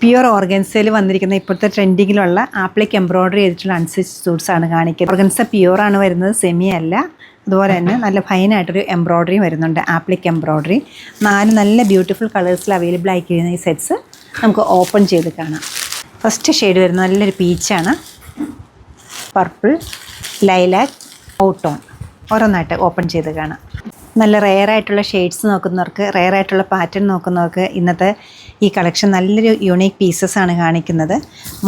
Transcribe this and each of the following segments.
Pure ഓർഗൻസയിൽ വന്നിരിക്കുന്ന ഇപ്പോഴത്തെ ട്രെൻഡിങ്ങിലുള്ള appliqué embroidery ചെയ്തിട്ടുള്ള അൺസ്റ്റിച്ച് സൂട്ട്സ് ആണ് കാണിക്കുന്നത്. ഓർഗൻസ പ്യുവർ ആണ് വരുന്നത്, സെമി അല്ല. അതുപോലെ തന്നെ നല്ല ഫൈനായിട്ടൊരു എംബ്രോയ്ഡറിയും വരുന്നുണ്ട്, ആപ്ലിക് എംബ്രോയ്ഡറി. 4 നല്ല ബ്യൂട്ടിഫുൾ കളേഴ്സിൽ അവൈലബിൾ ആയിരിക്കുന്ന ഈ സെറ്റ്സ് നമുക്ക് ഓപ്പൺ ചെയ്ത് കാണാം. ഫസ്റ്റ് ഷെയ്ഡ് വരുന്നത് നല്ലൊരു പീച്ചാണ്, പർപ്പിൾ, ലൈലാക്ക്, ഔട്ടോൺ. ഓരോന്നായിട്ട് ഓപ്പൺ ചെയ്ത് കാണാം. നല്ല റെയറായിട്ടുള്ള ഷെയ്ഡ്സ് നോക്കുന്നവർക്ക്, റെയറായിട്ടുള്ള പാറ്റേൺ നോക്കുന്നവർക്ക് ഇന്നത്തെ ഈ കളക്ഷൻ നല്ലൊരു യൂണീക്ക് പീസസ് ആണ് കാണിക്കുന്നത്.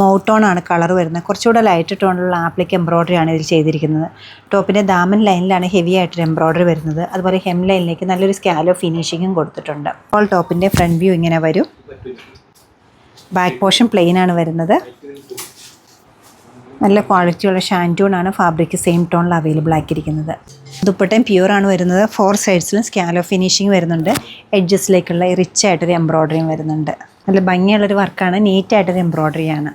മൗട്ടോൺ ആണ് കളർ വരുന്നത്. കുറച്ചുകൂടെ ലൈറ്റ് ടോണിലുള്ള ആപ്ലിക് എംബ്രോയ്ഡറി ആണ് ഇതിൽ ചെയ്തിരിക്കുന്നത്. ടോപ്പിൻ്റെ ദാമൻ ലൈനിലാണ് ഹെവി ആയിട്ടൊരു എംബ്രോയ്ഡറി വരുന്നത്. അതുപോലെ ഹെം ലൈനിലേക്ക് നല്ലൊരു സ്കാലോ ഫിനിഷിങ്ങും കൊടുത്തിട്ടുണ്ട്. അപ്പോൾ ടോപ്പിൻ്റെ ഫ്രണ്ട് വ്യൂ ഇങ്ങനെ വരും. ബാക്ക് പോർഷൻ പ്ലെയിൻ ആണ് വരുന്നത്. നല്ല ക്വാളിറ്റിയുള്ള ഷാൻറ്റൂണാണ് ഫാബ്രിക് സെയിം ടോണിൽ അവൈലബിൾ ആക്കിയിരിക്കുന്നത്. ദുപ്പട്ടയും പ്യുവർ ആണ് വരുന്നത്. 4 സൈഡ്സിലും സ്കാലോ ഫിനിഷിങ് വരുന്നുണ്ട്. എഡ്ജസിലേക്കുള്ള റിച്ച് ആയിട്ടൊരു എംബ്രോയ്ഡറിയും വരുന്നുണ്ട്. നല്ല ഭംഗിയുള്ളൊരു വർക്കാണ്, നീറ്റായിട്ടൊരു എംബ്രോയ്ഡറിയാണ്.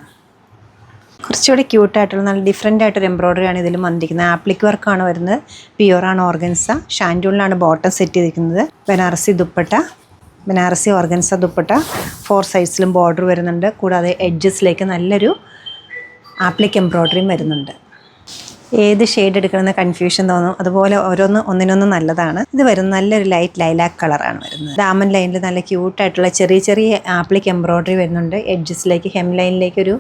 കുറച്ചുകൂടി ക്യൂട്ടായിട്ടുള്ള നല്ല ഡിഫറെൻ്റ് ആയിട്ടൊരു എംബ്രോയ്ഡറിയാണ് ഇതിൽ വന്നിരിക്കുന്നത്. ആപ്ലിക് വർക്കാണ് വരുന്നത്. പ്യുവറാണ് ഓർഗൻസ. ഷാൻറ്റൂണിലാണ് ബോട്ടം സെറ്റ് ചെയ്തിരിക്കുന്നത്. ബനാറസി ദുപ്പട്ട, ബനാറസി ഓർഗൻസ ദുപ്പട്ട. 4 സൈഡ്സിലും ബോർഡർ വരുന്നുണ്ട്. കൂടാതെ എഡ്ജസിലേക്ക് നല്ലൊരു ആപ്ലിക് എംബ്രോയ്ഡറിയും വരുന്നുണ്ട്. ഏത് ഷെയ്ഡ് എടുക്കണമെന്ന് കൺഫ്യൂഷൻ തോന്നും, അതുപോലെ ഒന്നിനൊന്ന് നല്ലതാണ്. ഇത് വരുന്നത് നല്ലൊരു ലൈറ്റ് ലൈലാക്ക് കളറാണ് വരുന്നത്. ദാമൻ ലൈനിൽ നല്ല ക്യൂട്ടായിട്ടുള്ള ചെറിയ ചെറിയ ആപ്ലിക് എംബ്രോയ്ഡറി വരുന്നുണ്ട്. എഡ്ജസിലേക്ക് ഹെം ലൈനിലേക്ക് ഒരു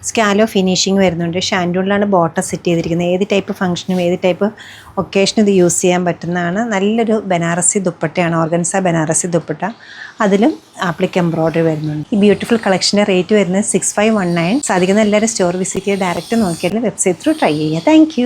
സ്കാലോ ഫിനിഷിങ് വരുന്നുണ്ട്. ഷാൻഡൂണിലാണ് ബോട്ടം സെറ്റ് ചെയ്തിരിക്കുന്നത്. ഏത് ടൈപ്പ് ഫംഗ്ഷനും ഏത് ടൈപ്പ് ഒക്കേഷനും ഇത് യൂസ് ചെയ്യാൻ പറ്റുന്നതാണ്. നല്ലൊരു ബനാറസി ദുപ്പട്ടയാണ്, ഓർഗൻസ ബനാറസി ദുപ്പട്ട. അതിലും ആപ്ലിക് എംബ്രോയ്ഡറി വരുന്നുണ്ട്. ഈ ബ്യൂട്ടിഫുൾ കളക്ഷൻ്റെ റേറ്റ് വരുന്നത് 6519. സാധിക്കുന്ന എല്ലാവരും സ്റ്റോർ വിസിറ്റ് ചെയ്ത് ഡയറക്റ്റ് നോക്കിയാൽ വെബ്സൈറ്റ് ത്രൂ ട്രൈ ചെയ്യുക. താങ്ക്